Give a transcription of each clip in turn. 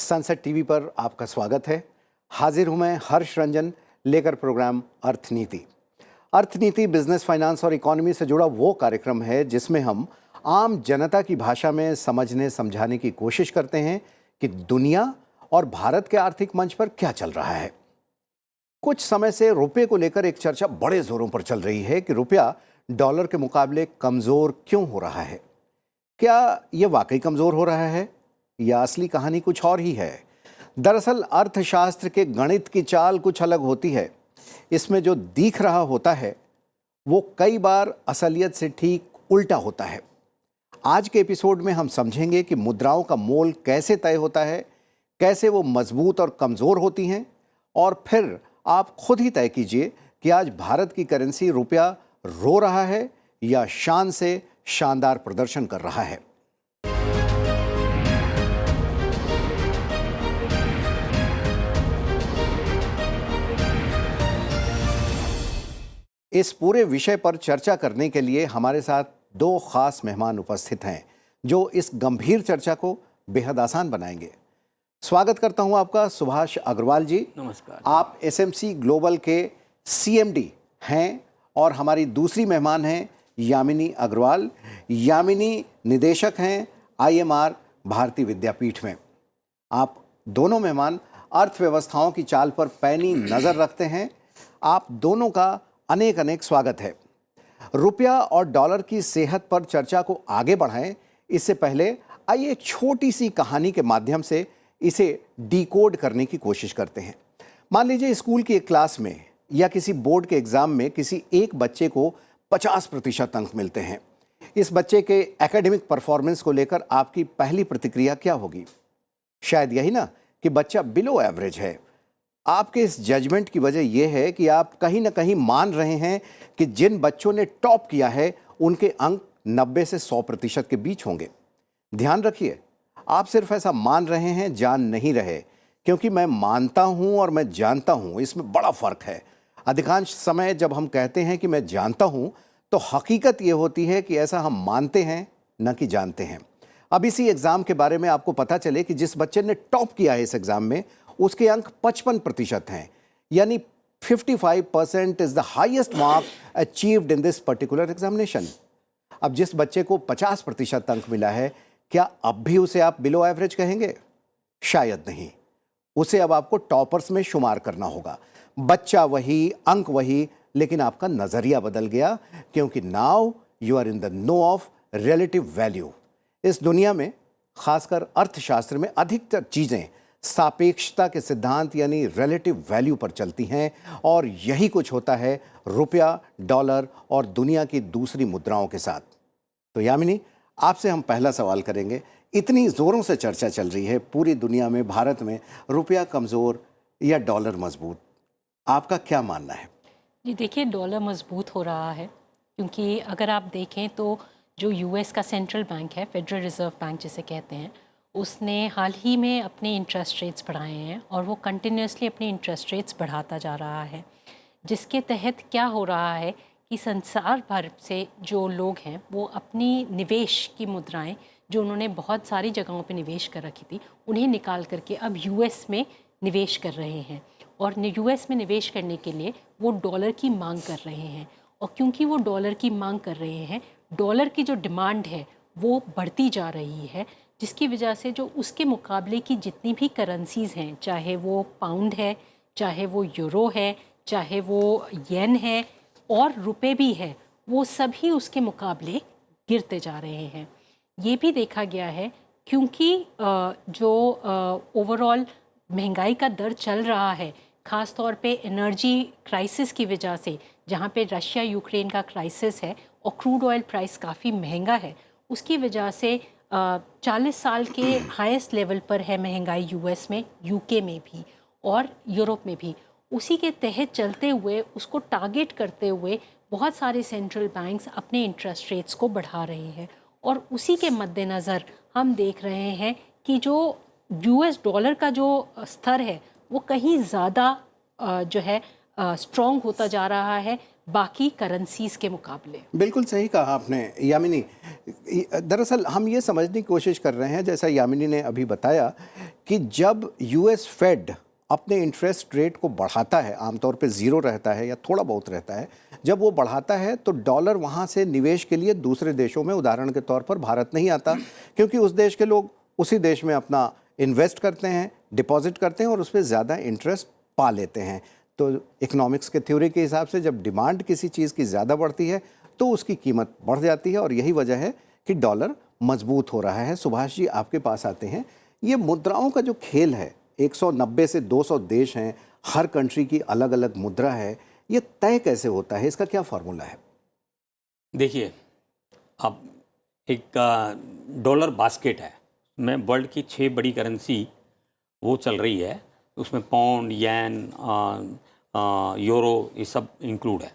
Sunset TV पर आपका स्वागत है। हाजिर हूं मैं हर्ष रंजन लेकर प्रोग्राम अर्थनीति। अर्थनीति बिजनेस, फाइनेंस और इकोनॉमी से जुड़ा वो कार्यक्रम है जिसमें हम आम जनता की भाषा में समझने समझाने की कोशिश करते हैं कि दुनिया और भारत के आर्थिक मंच पर क्या चल रहा है। कुछ समय से रुपये को लेकर एक चर्चा बड़े जोरों पर चल रही है कि रुपया डॉलर के मुकाबले कमजोर क्यों हो रहा है। क्या यह वाकई कमजोर हो रहा है या असली कहानी कुछ और ही है? दरअसल अर्थशास्त्र के गणित की चाल कुछ अलग होती है। इसमें जो दिख रहा होता है वो कई बार असलियत से ठीक उल्टा होता है। आज के एपिसोड में हम समझेंगे कि मुद्राओं का मोल कैसे तय होता है, कैसे वो मजबूत और कमजोर होती हैं, और फिर आप खुद ही तय कीजिए कि आज भारत की करेंसी रुपया रो रहा है या शान से शानदार प्रदर्शन कर रहा है। इस पूरे विषय पर चर्चा करने के लिए हमारे साथ दो खास मेहमान उपस्थित हैं जो इस गंभीर चर्चा को बेहद आसान बनाएंगे। स्वागत करता हूं आपका सुभाष अग्रवाल जी। नमस्कार। आप एसएमसी ग्लोबल के सीएमडी हैं और हमारी दूसरी मेहमान हैं यामिनी अग्रवाल। यामिनी निदेशक हैं आईएमआर भारतीय विद्यापीठ में। आप दोनों मेहमान अर्थव्यवस्थाओं की चाल पर पैनी नजर रखते हैं। आप दोनों का अनेक अनेक स्वागत है। रुपया और डॉलर की सेहत पर चर्चा को आगे बढ़ाएं, इससे पहले आइए एक छोटी सी कहानी के माध्यम से इसे डिकोड करने की कोशिश करते हैं। मान लीजिए स्कूल की एक क्लास में या किसी बोर्ड के एग्जाम में किसी एक बच्चे को 50% अंक मिलते हैं। इस बच्चे के एकेडमिक परफॉर्मेंस को लेकर आपकी पहली प्रतिक्रिया क्या होगी? शायद यही ना कि बच्चा बिलो एवरेज है। आपके इस जजमेंट की वजह यह है कि आप कहीं ना कहीं मान रहे हैं कि जिन बच्चों ने टॉप किया है उनके अंक 90 से 100% के बीच होंगे। ध्यान रखिए, आप सिर्फ ऐसा मान रहे हैं, जान नहीं रहे, क्योंकि मैं मानता हूं और मैं जानता हूं, इसमें बड़ा फर्क है। अधिकांश समय जब हम कहते हैं कि मैं जानता हूं तो हकीकत यह होती है कि ऐसा हम मानते हैं न कि जानते हैं। अब इसी एग्जाम के बारे में आपको पता चले कि जिस बच्चे ने टॉप किया है इस एग्जाम में उसके अंक 55% हैं, यानी 55% is the highest mark achieved in this particular examination. अब जिस बच्चे को 50% अंक मिला है, क्या अब भी उसे आप बिलो एवरेज कहेंगे? शायद नहीं। उसे अब आपको टॉपर्स में शुमार करना होगा। बच्चा वही, अंक वही, लेकिन आपका नजरिया बदल गया, क्योंकि now you are in the know of relative value. इस दुनिया में, खासकर अर्थशास्त्र में, अधिकतर चीजें सापेक्षता के सिद्धांत यानी रिलेटिव वैल्यू पर चलती हैं, और यही कुछ होता है रुपया, डॉलर और दुनिया की दूसरी मुद्राओं के साथ। तो यामिनी, आपसे हम पहला सवाल करेंगे। इतनी जोरों से चर्चा चल रही है पूरी दुनिया में, भारत में, रुपया कमजोर या डॉलर मजबूत, आपका क्या मानना है? जी देखिए, डॉलर मजबूत हो रहा है, क्योंकि अगर आप देखें तो जो यूएस का सेंट्रल बैंक है, फेडरल रिजर्व बैंक जिसे कहते हैं, उसने हाल ही में अपने इंटरेस्ट रेट्स बढ़ाए हैं और वो कंटिन्यूसली अपने इंटरेस्ट रेट्स बढ़ाता जा रहा है, जिसके तहत क्या हो रहा है कि संसार भर से जो लोग हैं वो अपनी निवेश की मुद्राएं जो उन्होंने बहुत सारी जगहों पे निवेश कर रखी थी, उन्हें निकाल करके अब यूएस में निवेश कर रहे हैं, और यूएस में निवेश करने के लिए वो डॉलर की मांग कर रहे हैं। और क्योंकि वो डॉलर की मांग कर रहे हैं, डॉलर की जो डिमांड है वो बढ़ती जा रही है, जिसकी वजह से जो उसके मुकाबले की जितनी भी करेंसीज़ हैं, चाहे वो पाउंड है, चाहे वो यूरो है, चाहे वो येन है और रुपए भी है, वो सभी उसके मुकाबले गिरते जा रहे हैं। ये भी देखा गया है क्योंकि जो ओवरऑल महंगाई का दर चल रहा है, ख़ास तौर पे एनर्जी क्राइसिस की वजह से, जहाँ पे रशिया यूक्रेन का क्राइसिस है और क्रूड ऑयल प्राइस काफ़ी महंगा है, उसकी वजह से 40 साल के हाईएस्ट लेवल पर है महंगाई यूएस में, यूके में भी और यूरोप में भी। उसी के तहत चलते हुए, उसको टारगेट करते हुए बहुत सारे सेंट्रल बैंक्स अपने इंटरेस्ट रेट्स को बढ़ा रहे हैं, और उसी के मद्देनज़र हम देख रहे हैं कि जो यूएस डॉलर का जो स्तर है वो कहीं ज़्यादा जो है स्ट्रॉन्ग होता जा रहा है बाकी करेंसीज के मुकाबले। बिल्कुल सही कहा आपने यामिनी। दरअसल हम ये समझने की कोशिश कर रहे हैं, जैसा यामिनी ने अभी बताया, कि जब यूएस फेड अपने इंटरेस्ट रेट को बढ़ाता है, आमतौर पे ज़ीरो रहता है या थोड़ा बहुत रहता है, जब वो बढ़ाता है तो डॉलर वहाँ से निवेश के लिए दूसरे देशों में, उदाहरण के तौर पर भारत नहीं आता, क्योंकि उस देश के लोग उसी देश में अपना इन्वेस्ट करते हैं, डिपॉजिट करते हैं और उस पर ज़्यादा इंटरेस्ट पा लेते हैं। तो इकोनॉमिक्स के थ्योरी के हिसाब से जब डिमांड किसी चीज़ की ज़्यादा बढ़ती है तो उसकी कीमत बढ़ जाती है, और यही वजह है कि डॉलर मजबूत हो रहा है। सुभाष जी, आपके पास आते हैं। ये मुद्राओं का जो खेल है, 190 से 200 देश हैं, हर कंट्री की अलग अलग मुद्रा है, ये तय कैसे होता है? इसका क्या फार्मूला है? देखिए, अब एक डॉलर बास्केट है, में वर्ल्ड की 6 बड़ी करेंसी वो चल रही है, उसमें पाउंड, येन, यूरो, ये सब इंक्लूड है।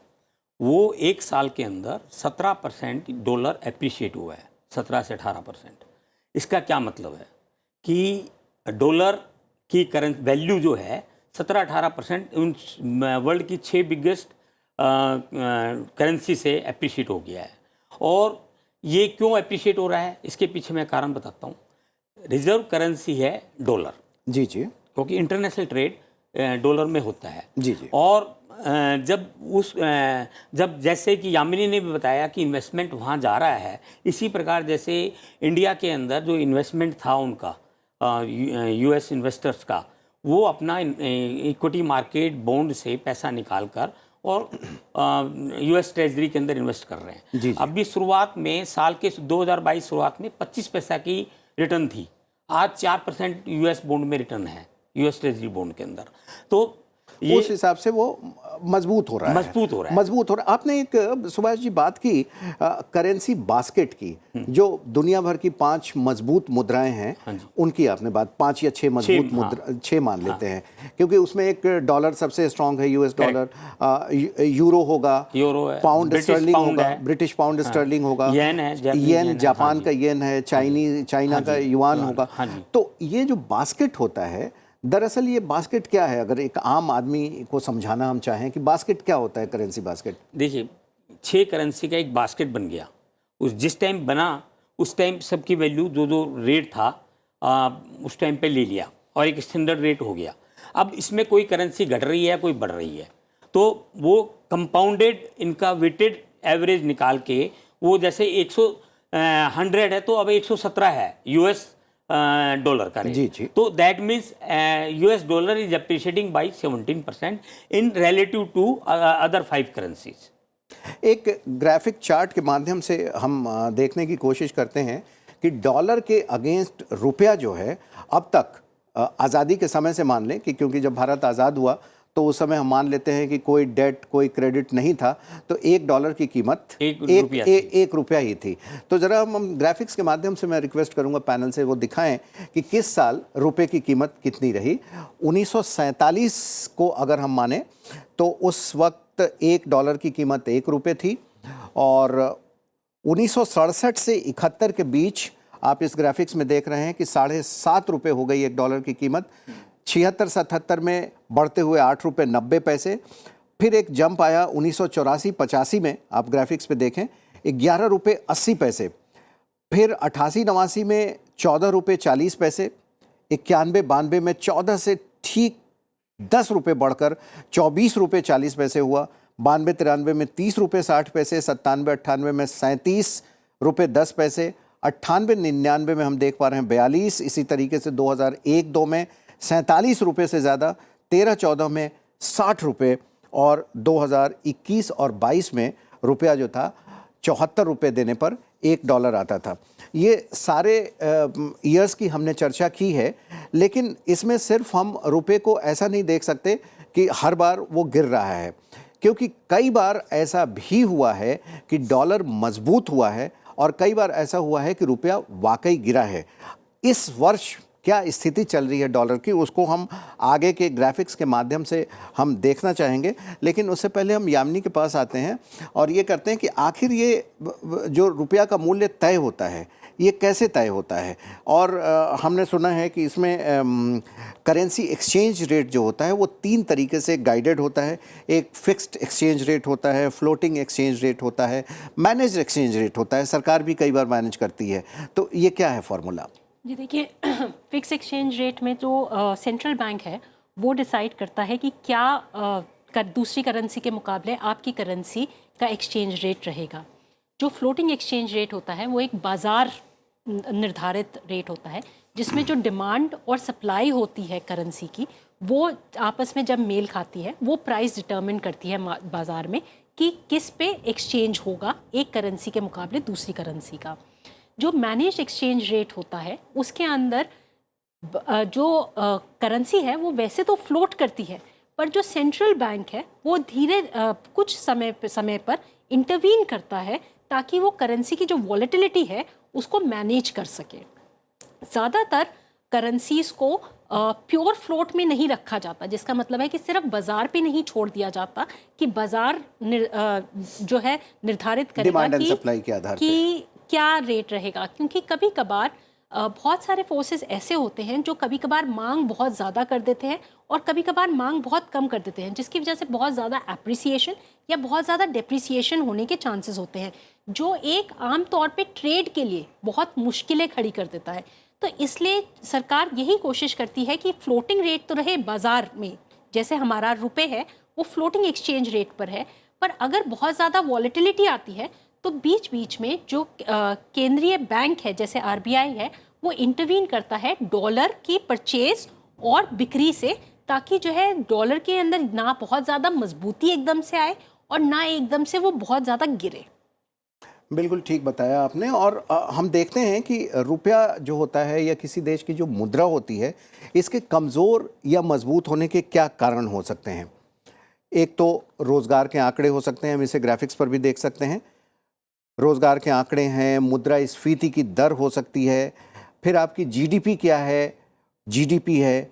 वो एक साल के अंदर 17% डॉलर एप्रिशिएट हुआ है, 17 से 18%। इसका क्या मतलब है कि डॉलर की करंट वैल्यू जो है 17-18% उन वर्ल्ड की 6 बिगेस्ट करेंसी से एप्रिशिएट हो गया है। और ये क्यों एप्रिशिएट हो रहा है, इसके पीछे मैं कारण बताता हूँ। रिजर्व करेंसी है डॉलर, जी जी, क्योंकि इंटरनेशनल ट्रेड डॉलर में होता है। जी जी। और जब जैसे कि यामिनी ने भी बताया कि इन्वेस्टमेंट वहाँ जा रहा है, इसी प्रकार जैसे इंडिया के अंदर जो इन्वेस्टमेंट था उनका, यूएस इन्वेस्टर्स का, वो अपना इक्विटी मार्केट बॉन्ड से पैसा निकाल कर और यूएस ट्रेजरी के अंदर इन्वेस्ट कर रहे हैं। जी जी। अभी शुरुआत में साल के 2022 शुरुआत में 25 पैसा की रिटर्न थी, आज 4% यूएस बॉन्ड में रिटर्न है, यूएस ट्रेजरी बॉन्ड के अंदर। तो उस हिसाब से वो मजबूत हो रहा है, मजबूत हो रहा है, मजबूत हो रहा है। आपने एक, सुभाष जी, बात की करेंसी बास्केट की, जो दुनिया भर की 5 मजबूत मुद्राएं हैं, हाँ, उनकी आपने बात, 5 या 6 मजबूत मुद्रा, 6 मान लेते हैं, क्योंकि उसमें एक डॉलर सबसे स्ट्रांग है, यूएस डॉलर, यूरो होगा, यूरो है, पाउंड स्टर्लिंग होगा, है, ब्रिटिश पाउंड स्टर्लिंग होगा, येन है, येन जापान का येन है, चाइना का युआन होगा। तो ये जो बास्केट होता है, दरअसल ये बास्केट क्या है? अगर एक आम आदमी को समझाना हम चाहें कि बास्केट क्या होता है, करेंसी बास्केट। देखिए, 6 करेंसी का एक बास्केट बन गया। जिस टाइम बना उस टाइम सबकी वैल्यू जो रेट था उस टाइम पे ले लिया और एक स्टैंडर्ड रेट हो गया। अब इसमें कोई करेंसी घट रही है, कोई बढ़ रही है, तो वो कंपाउंडेड इनका वेटेड एवरेज निकाल के, वो जैसे 100 है तो अब 117 है यूएस डॉलर का रेट। जी जी। तो that means US dollar is appreciating by 17% in relative to other 5 currencies. एक ग्राफिक चार्ट के माध्यम से हम देखने की कोशिश करते हैं कि डॉलर के अगेंस्ट रुपया जो है, अब तक आज़ादी के समय से मान लें कि, क्योंकि जब भारत आज़ाद हुआ तो उस समय हम मान लेते हैं कि कोई डेट, कोई क्रेडिट नहीं था, तो $1 की कीमत एक रुपया ही थी। तो ज़रा हम ग्राफिक्स के माध्यम से, मैं रिक्वेस्ट करूंगा पैनल से, वो दिखाएं कि किस साल रुपए की कीमत कितनी रही। 1947 को अगर हम माने तो उस वक्त $1 की कीमत 1 रुपये थी, और 1967 से 71 के बीच आप इस ग्राफिक्स में देख रहे हैं कि 7.5 रुपये हो गई $1 की कीमत। 76-77 में बढ़ते हुए 8 रुपये 90 पैसे। फिर एक जंप आया 1984-85 में, आप ग्राफिक्स पे देखें, 11 रुपये 80 पैसे। फिर 88-89 में 14 रुपये 40 पैसे। 91-92 में 14 से ठीक 10 रुपये बढ़कर 24 रुपये 40 पैसे हुआ। 92-93 में 30 रुपये 60 पैसे। 97-98 में 37 रुपये 10 पैसे। 98-99 में हम देख पा रहे हैं 42। इसी तरीके से 2001-2 में 47 रुपये से ज़्यादा। 13-14 में 60 रुपये, और 2021 और 22 में रुपया जो था 74 रुपये देने पर $1 आता था। ये सारे ईयर्स की हमने चर्चा की है, लेकिन इसमें सिर्फ हम रुपये को ऐसा नहीं देख सकते कि हर बार वो गिर रहा है, क्योंकि कई बार ऐसा भी हुआ है कि डॉलर मजबूत हुआ है, और कई बार ऐसा हुआ है कि रुपया वाकई गिरा है। इस वर्ष क्या स्थिति चल रही है डॉलर की, उसको हम आगे के ग्राफिक्स के माध्यम से हम देखना चाहेंगे। लेकिन उससे पहले हम यामिनी के पास आते हैं और ये करते हैं कि आखिर ये जो रुपया का मूल्य तय होता है, ये कैसे तय होता है? और हमने सुना है कि इसमें करेंसी एक्सचेंज रेट जो होता है वो 3 तरीके से गाइडेड होता है। एक फिक्स्ड एक्सचेंज रेट होता है, फ्लोटिंग एक्सचेंज रेट होता है, मैनेज एक्सचेंज रेट होता है। सरकार भी कई बार मैनेज करती है। तो ये क्या है फॉर्मूला? जी देखिए, फिक्स एक्सचेंज रेट में जो सेंट्रल बैंक है वो डिसाइड करता है कि क्या दूसरी करेंसी के मुकाबले आपकी करेंसी का एक्सचेंज रेट रहेगा। जो फ्लोटिंग एक्सचेंज रेट होता है वो एक बाज़ार निर्धारित रेट होता है, जिसमें जो डिमांड और सप्लाई होती है करेंसी की वो आपस में जब मेल खाती है वो प्राइस डिटरमिन करती है बाज़ार में कि किस पे एक्सचेंज होगा एक करेंसी के मुकाबले दूसरी करेंसी का। जो मैनेज एक्सचेंज रेट होता है उसके अंदर जो करेंसी है वो वैसे तो फ्लोट करती है, पर जो सेंट्रल बैंक है वो धीरे कुछ समय पर इंटरवीन करता है ताकि वो करेंसी की जो वॉलेटिलिटी है उसको मैनेज कर सके। ज़्यादातर करेंसीज़ को प्योर फ्लोट में नहीं रखा जाता, जिसका मतलब है कि सिर्फ बाज़ार पे नहीं छोड़ दिया जाता कि बाज़ार जो है निर्धारित करेगा डिमांड एंड सप्लाई के आधार कि क्या रेट रहेगा। क्योंकि कभी कभार बहुत सारे फोर्सेस ऐसे होते हैं जो कभी कभार मांग बहुत ज़्यादा कर देते हैं और कभी कभार मांग बहुत कम कर देते हैं, जिसकी वजह से बहुत ज़्यादा एप्रिसिएशन या बहुत ज़्यादा डेप्रिसिएशन होने के चांसेस होते हैं, जो एक आम तौर पे ट्रेड के लिए बहुत मुश्किलें खड़ी कर देता है। तो इसलिए सरकार यही कोशिश करती है कि फ्लोटिंग रेट तो रहे बाज़ार में, जैसे हमारा रुपए है वो फ्लोटिंग एक्सचेंज रेट पर है, पर अगर बहुत ज़्यादा वॉलेटिलिटी आती है तो बीच बीच में जो केंद्रीय बैंक है जैसे आरबीआई है वो इंटरवीन करता है डॉलर की परचेज और बिक्री से, ताकि जो है डॉलर के अंदर ना बहुत ज़्यादा मजबूती एकदम से आए और ना एकदम से वो बहुत ज़्यादा गिरे। बिल्कुल ठीक बताया आपने। और हम देखते हैं कि रुपया जो होता है या किसी देश की जो मुद्रा होती है, इसके कमज़ोर या मजबूत होने के क्या कारण हो सकते हैं? एक तो रोज़गार के आंकड़े हो सकते हैं, हम इसे ग्राफिक्स पर भी देख सकते हैं। रोज़गार के आंकड़े हैं, मुद्रास्फीति की दर हो सकती है, फिर आपकी जीडीपी क्या है, जीडीपी है,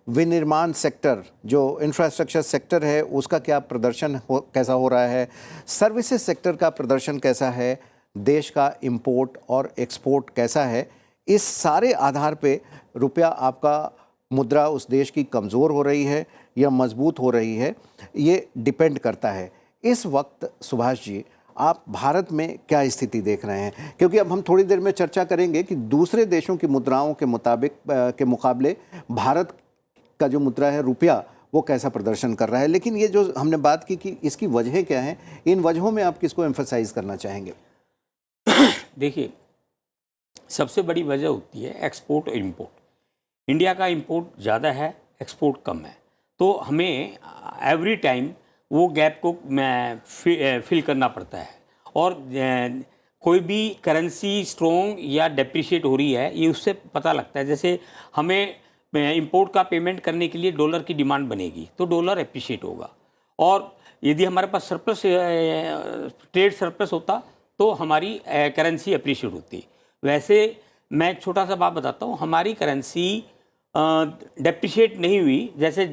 विनिर्माण सेक्टर जो इंफ्रास्ट्रक्चर सेक्टर है उसका क्या प्रदर्शन कैसा हो रहा है, सर्विसेज सेक्टर का प्रदर्शन कैसा है, देश का इंपोर्ट और एक्सपोर्ट कैसा है। इस सारे आधार पे रुपया आपका मुद्रा उस देश की कमज़ोर हो रही है या मजबूत हो रही है, ये डिपेंड करता है। इस वक्त सुभाष जी आप भारत में क्या स्थिति देख रहे हैं? क्योंकि अब हम थोड़ी देर में चर्चा करेंगे कि दूसरे देशों की मुद्राओं के मुकाबले भारत का जो मुद्रा है रुपया वो कैसा प्रदर्शन कर रहा है। लेकिन ये जो हमने बात की कि इसकी वजहें क्या हैं, इन वजहों में आप किसको एम्फसाइज करना चाहेंगे? देखिए, सबसे बड़ी वजह होती है एक्सपोर्ट और इंपोर्ट। इंडिया का इंपोर्ट ज़्यादा है, एक्सपोर्ट कम है, तो हमें एवरी टाइम वो गैप को फिल करना पड़ता है। और कोई भी करेंसी स्ट्रॉन्ग या डेप्रिशिएट हो रही है ये उससे पता लगता है। जैसे हमें इंपोर्ट का पेमेंट करने के लिए डॉलर की डिमांड बनेगी तो डॉलर एप्रिशिएट होगा, और यदि हमारे पास सरप्लस ट्रेड सरप्लस होता तो हमारी करेंसी एप्रिशिएट होती। वैसे मैं एक छोटा सा बात बताता हूँ, हमारी करेंसी डेप्रिशिएट नहीं हुई। जैसे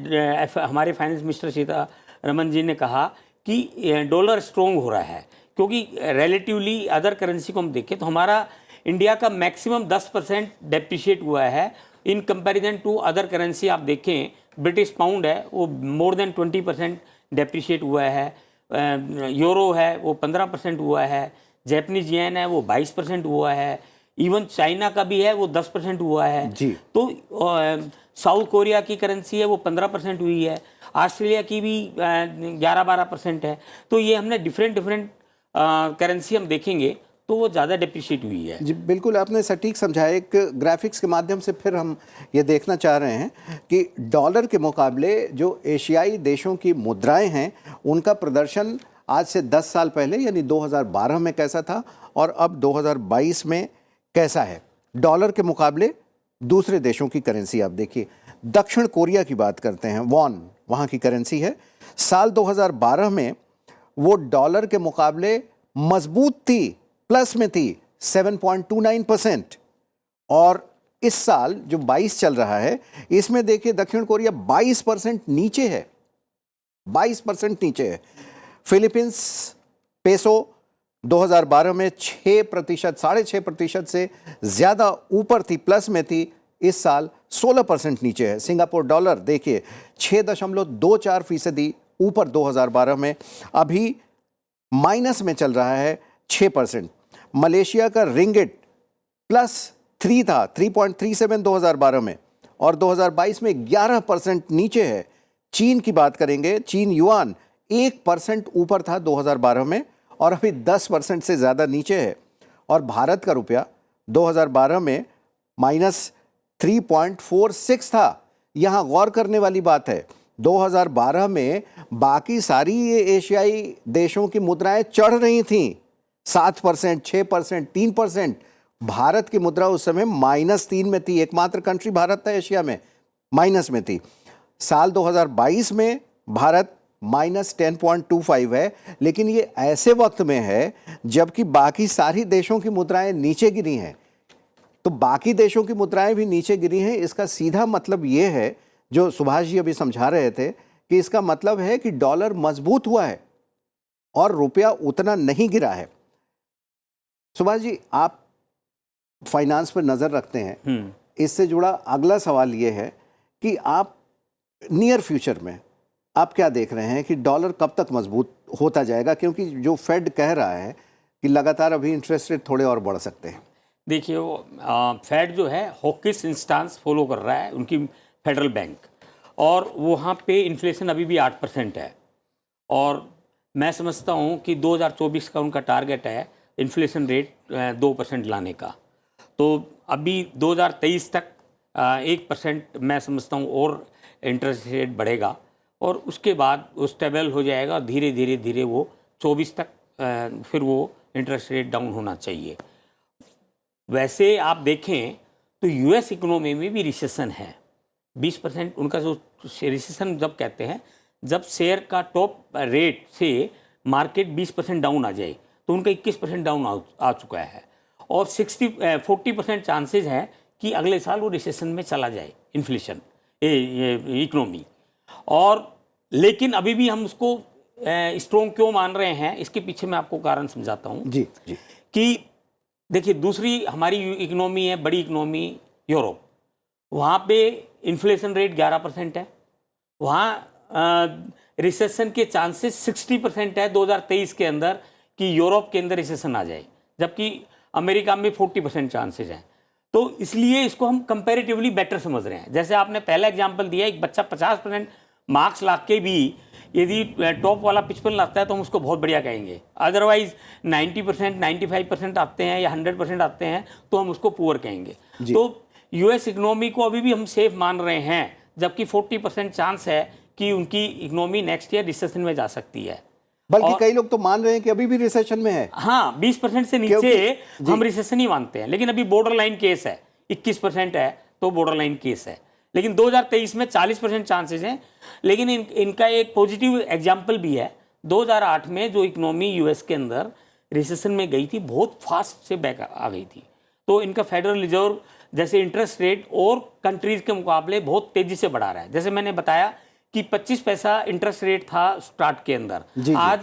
हमारे फाइनेंस मिनिस्टर सीतारमन जी ने कहा कि डॉलर स्ट्रॉन्ग हो रहा है, क्योंकि रिलेटिवली अदर करेंसी को हम देखें तो हमारा इंडिया का मैक्सिमम 10% डेप्रिशिएट हुआ है in comparison to other currency. आप देखें ब्रिटिश पाउंड है वो मोर देन 20% डेप्रिशिएट हुआ है, यूरो है वो 15% हुआ है, जैपनीज येन है वो 22% हुआ है, इवन चाइना का भी है वो 10% हुआ है जी। तो साउथ कोरिया की करेंसी है वो 15% हुई है, ऑस्ट्रेलिया की भी 11-12% है। तो ये हमने डिफरेंट करेंसी हम देखेंगे तो वो ज़्यादा डेप्रिशिएट हुई है। जी बिल्कुल, आपने सटीक समझाया। एक ग्राफिक्स के माध्यम से फिर हम ये देखना चाह रहे हैं कि डॉलर के मुकाबले जो एशियाई देशों की मुद्राएं हैं उनका प्रदर्शन आज से 10 साल पहले यानी 2012 में कैसा था और अब 2022 में कैसा है। डॉलर के मुकाबले दूसरे देशों की करेंसी आप देखिए। दक्षिण कोरिया की बात करते हैं, वॉन वहाँ की करेंसी है। साल 2012 में वो डॉलर के मुकाबले मजबूत थी, प्लस में थी 7.29%, और इस साल जो 22 चल रहा है इसमें देखिए दक्षिण कोरिया 22% नीचे है, 22% नीचे है। फिलीपींस पेसो 2012 में 6%, 6.5% से ज़्यादा ऊपर थी, प्लस में थी। इस साल 16% नीचे है। सिंगापुर डॉलर देखिए 6.24% ऊपर 2012 में, अभी माइनस में चल रहा है 6%। मलेशिया का रिंगिट +3 था, 3.37 2012 में, और 2022 में 11% नीचे है। चीन की बात करेंगे, चीन युआन 1% ऊपर था 2012 में और अभी 10% से ज़्यादा नीचे है। और भारत का रुपया 2012 में -3.46 था। यहाँ गौर करने वाली बात है, 2012 में बाकी सारी ये एशियाई देशों की मुद्राएं चढ़ रही थीं, 7%, 6%, 3%। भारत की मुद्रा उस समय -3 में थी। एकमात्र कंट्री भारत था एशिया में माइनस में थी। साल 2022 में भारत -10.25 है, लेकिन ये ऐसे वक्त में है जबकि बाकी सारी देशों की मुद्राएं नीचे गिरी हैं। तो बाकी देशों की मुद्राएं भी नीचे गिरी हैं। इसका सीधा मतलब ये है, जो सुभाष जी अभी समझा रहे थे, कि इसका मतलब है कि डॉलर मजबूत हुआ है और रुपया उतना नहीं गिरा है। सुभाष जी, आप फाइनेंस पर नज़र रखते हैं, इससे जुड़ा अगला सवाल ये है कि आप नियर फ्यूचर में आप क्या देख रहे हैं कि डॉलर कब तक मजबूत होता जाएगा, क्योंकि जो फेड कह रहा है कि लगातार अभी इंटरेस्ट रेट थोड़े और बढ़ सकते हैं। देखिए, वो फेड जो है हॉकिश इंस्टांस फॉलो कर रहा है, उनकी फेडरल बैंक, और वहाँ पे इन्फ्लेशन अभी भी 8% है। और मैं समझता हूँ कि 2024 का उनका टारगेट है इन्फ्लेशन रेट 2% लाने का। तो अभी 2023 तक 1% मैं समझता हूँ और इंटरेस्ट रेट बढ़ेगा, और उसके बाद वो स्टेबल हो जाएगा। धीरे धीरे वो 24 तक फिर वो इंटरेस्ट रेट डाउन होना चाहिए। वैसे आप देखें तो यूएस इकोनॉमी में भी रिसेशन है। 20% उनका जो रिसेशन जब कहते हैं, जब शेयर का टॉप रेट से मार्केट 20% डाउन आ जाए, तो उनका 21% डाउन आ चुका है। और 40% चांसेस है कि अगले साल वो रिसेशन में चला जाए इन्फ्लेशन इकोनॉमी। और लेकिन अभी भी हम उसको स्ट्रॉन्ग क्यों मान रहे हैं, इसके पीछे मैं आपको कारण समझाता हूँ। जी जी। कि देखिए, दूसरी हमारी इकोनॉमी है, बड़ी इकोनॉमी यूरोप, वहाँ पे इन्फ्लेशन रेट 11% है। वहाँ रिसेशन के चांसेस 60% है 2023 के अंदर कि यूरोप के अंदर रिसेशन आ जाए, जबकि अमेरिका में 40% चांसेस हैं। तो इसलिए इसको हम कंपैरेटिवली बेटर समझ रहे हैं। जैसे आपने पहला एग्जांपल दिया, एक बच्चा 50% मार्क्स ला के भी यदि टॉप वाला 55 लाता है तो हम उसको बहुत बढ़िया कहेंगे। अदरवाइज 90%, 95% आते हैं या 100% आते हैं तो हम उसको पुअर कहेंगे। तो यूएस इकोनॉमी को अभी भी हम सेफ मान रहे हैं, जबकि 40% चांस है कि उनकी इकोनॉमी नेक्स्ट ईयर रिसेशन में जा सकती है। बल्कि कई लोग तो मान रहे हैं कि अभी भी रिसेशन में है। हाँ, 20% से नीचे हम रिसेशन ही मानते हैं, लेकिन अभी बॉर्डर लाइन केस है। 21% है तो बॉर्डर लाइन केस है, लेकिन 2023 में 40% चांसेस हैं। लेकिन इनका एक पॉजिटिव एग्जाम्पल भी है। 2008 में जो इकोनॉमी यूएस के अंदर रिसेशन में गई थी, बहुत फास्ट से बैक आ गई थी। तो इनका फेडरल रिजर्व जैसे इंटरेस्ट रेट और कंट्रीज के मुकाबले बहुत तेजी से बढ़ा रहा है। जैसे मैंने बताया कि 25 पैसा इंटरेस्ट रेट था स्टार्ट के अंदर, आज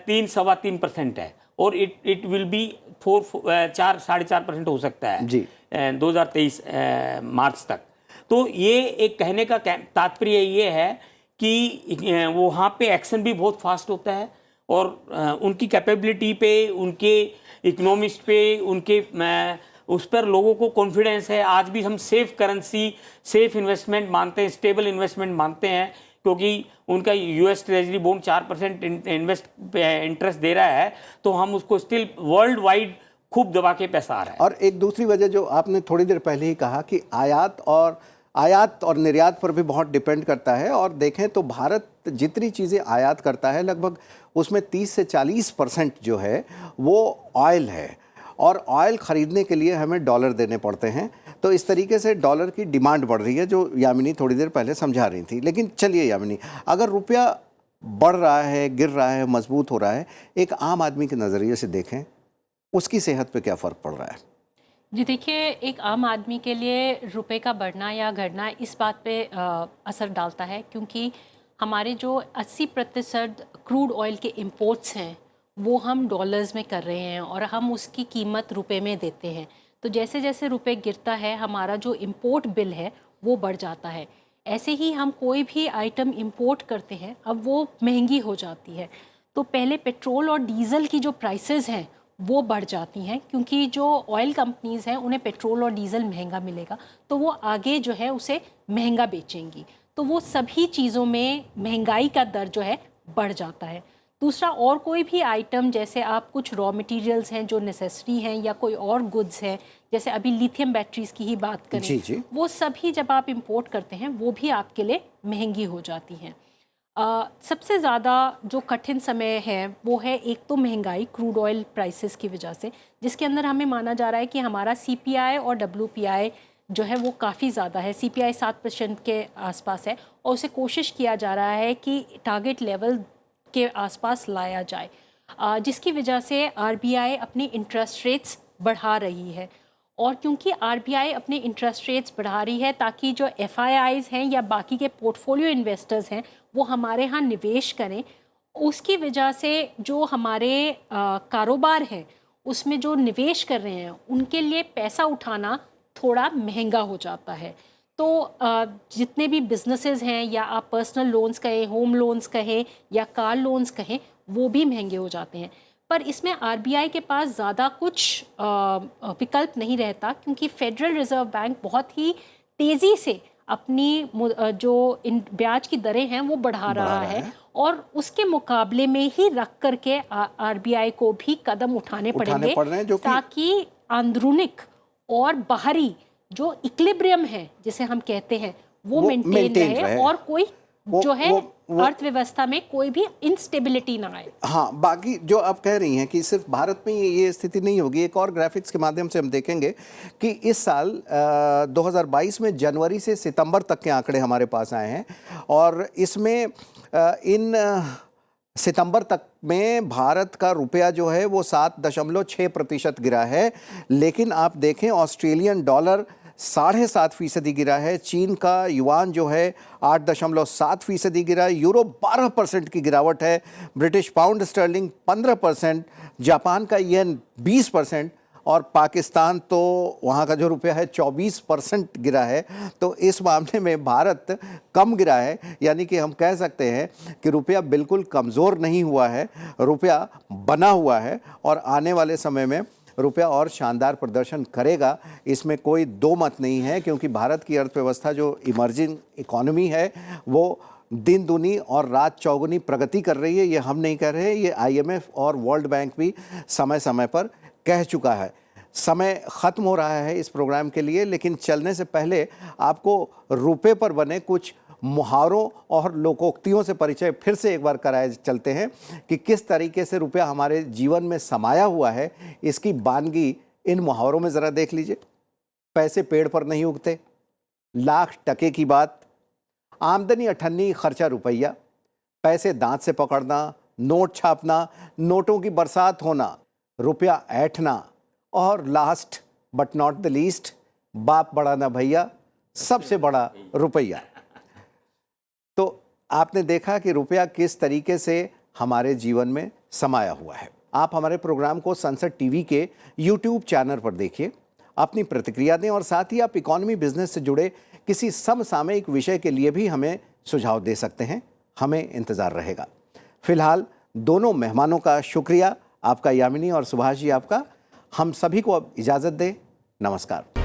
3-3.25% है, और इट विल बी 4-4.5% हो सकता है 2023 मार्च तक। तो ये एक कहने का तात्पर्य ये है कि वहाँ पे एक्शन भी बहुत फास्ट होता है, और उनकी कैपेबिलिटी पे, उनके इकोनॉमिस्ट पे, उनके उस पर लोगों को कॉन्फिडेंस है। आज भी हम सेफ करेंसी, सेफ इन्वेस्टमेंट मानते हैं, स्टेबल इन्वेस्टमेंट मानते हैं, क्योंकि उनका यूएस ट्रेजरी बॉन्ड 4% इंटरेस्ट दे रहा है, तो हम उसको स्टिल वर्ल्ड वाइड खूब दबा के पैसा आ रहा है। और एक दूसरी वजह जो आपने थोड़ी देर पहले ही कहा कि आयात और निर्यात पर भी बहुत डिपेंड करता है। और देखें तो भारत जितनी चीज़ें आयात करता है, लगभग उसमें 30 से 40% जो है वो ऑयल है, और ऑयल ख़रीदने के लिए हमें डॉलर देने पड़ते हैं। तो इस तरीके से डॉलर की डिमांड बढ़ रही है, जो यामिनी थोड़ी देर पहले समझा रही थी। लेकिन चलिए यामिनी, अगर रुपया बढ़ रहा है, गिर रहा है, मजबूत हो रहा है, एक आम आदमी के नज़रिए से देखें, उसकी सेहत पे क्या फ़र्क पड़ रहा है? जी देखिए, एक आम आदमी के लिए रुपए का बढ़ना या घटना इस बात पे असर डालता है, क्योंकि हमारे जो 80% क्रूड ऑयल के इंपोर्ट्स हैं वो हम डॉलर्स में कर रहे हैं और हम उसकी कीमत रुपए में देते हैं। तो जैसे जैसे रुपए गिरता है हमारा जो इम्पोर्ट बिल है वो बढ़ जाता है। ऐसे ही हम कोई भी आइटम इंपोर्ट करते हैं अब वो महंगी हो जाती है। तो पहले पेट्रोल और डीज़ल की जो प्राइसेस हैं वो बढ़ जाती हैं, क्योंकि जो ऑयल कंपनीज़ हैं उन्हें पेट्रोल और डीज़ल महंगा मिलेगा तो वो आगे जो है उसे महंगा बेचेंगी। तो वो सभी चीज़ों में महंगाई का दर जो है बढ़ जाता है। दूसरा, और कोई भी आइटम जैसे आप कुछ रॉ मटेरियल्स हैं जो नेसेसरी हैं या कोई और गुड्स हैं, जैसे अभी लिथियम बैटरीज की ही बात करें, जी जी। वो सभी जब आप इंपोर्ट करते हैं वो भी आपके लिए महंगी हो जाती हैं। सबसे ज़्यादा जो कठिन समय है वो है एक तो महंगाई, क्रूड ऑयल प्राइसेस की वजह से, जिसके अंदर हमें माना जा रहा है कि हमारा CPI और WPI जो है वो काफ़ी ज़्यादा है। CPI 7% के आसपास है और उसे कोशिश किया जा रहा है कि टारगेट लेवल के आसपास लाया जाए, जिसकी वजह से RBI अपनी इंटरेस्ट रेट्स बढ़ा रही है। और क्योंकि RBI अपने इंटरेस्ट रेट्स बढ़ा रही है ताकि जो FIIs हैं या बाकी के पोर्टफोलियो इन्वेस्टर्स हैं वो हमारे यहाँ निवेश करें, उसकी वजह से जो हमारे कारोबार हैं उसमें जो निवेश कर रहे हैं उनके लिए पैसा उठाना थोड़ा महंगा हो जाता है। तो जितने भी बिजनेसेस हैं या आप पर्सनल लोन्स कहें, होम लोन्स कहें या कार लोन्स कहें, वो भी महंगे हो जाते हैं। पर इसमें RBI के पास ज़्यादा कुछ विकल्प नहीं रहता, क्योंकि फेडरल रिजर्व बैंक बहुत ही तेज़ी से अपनी जो इन ब्याज की दरें हैं वो बढ़ा रहा है और उसके मुकाबले में ही रख करके RBI को भी कदम उठाने पड़ रहे हैं, जो ताकि अंदरूनिक और बाहरी जो इक्विलिब्रियम है जिसे हम कहते हैं वो मेंटेन रहे और कोई जो है अर्थव्यवस्था में कोई भी इंस्टेबिलिटी ना आए। हाँ, बाकी जो आप कह रही हैं कि सिर्फ भारत में ये स्थिति नहीं होगी, एक और ग्राफिक्स के माध्यम से हम देखेंगे कि इस साल 2022 में जनवरी से सितंबर तक के आंकड़े हमारे पास आए हैं और इसमें इन सितंबर तक में भारत का रुपया जो है वो 7.6% गिरा है। लेकिन आप देखें ऑस्ट्रेलियन डॉलर 7.5% गिरा है, चीन का युआन जो है 8.7% गिरा, यूरो 12% की गिरावट है, ब्रिटिश पाउंड स्टर्लिंग 15%, जापान का येन 20% और पाकिस्तान तो वहाँ का जो रुपया है 24% गिरा है। तो इस मामले में भारत कम गिरा है, यानी कि हम कह सकते हैं कि रुपया बिल्कुल कमज़ोर नहीं हुआ है, रुपया बना हुआ है और आने वाले समय में रुपया और शानदार प्रदर्शन करेगा, इसमें कोई दो मत नहीं है। क्योंकि भारत की अर्थव्यवस्था जो इमर्जिंग इकोनॉमी है वो दिन दुनी और रात चौगुनी प्रगति कर रही है। ये हम नहीं कर रहे, ये IMF और वर्ल्ड बैंक भी समय समय पर कह चुका है। समय ख़त्म हो रहा है इस प्रोग्राम के लिए, लेकिन चलने से पहले आपको रुपये पर बने कुछ मुहावरों और लोकोक्तियों से परिचय फिर से एक बार कराए चलते हैं कि किस तरीके से रुपया हमारे जीवन में समाया हुआ है। इसकी बानगी इन मुहावरों में ज़रा देख लीजिए। पैसे पेड़ पर नहीं उगते, लाख टके की बात, आमदनी अठन्नी खर्चा रुपया, पैसे दांत से पकड़ना, नोट छापना, नोटों की बरसात होना, रुपया ऐंठना और last but not the least, बाप बड़ा ना भैया, सबसे बड़ा रुपया। तो आपने देखा कि रुपया किस तरीके से हमारे जीवन में समाया हुआ है। आप हमारे प्रोग्राम को संसद टीवी के YouTube चैनल पर देखिए, अपनी प्रतिक्रिया दें और साथ ही आप इकोनॉमी बिजनेस से जुड़े किसी समसामयिक विषय के लिए भी हमें सुझाव दे सकते हैं, हमें इंतज़ार रहेगा। फिलहाल दोनों मेहमानों का शुक्रिया, आपका यामिनी और सुभाष जी आपका। हम सभी को अब इजाज़त दें, नमस्कार।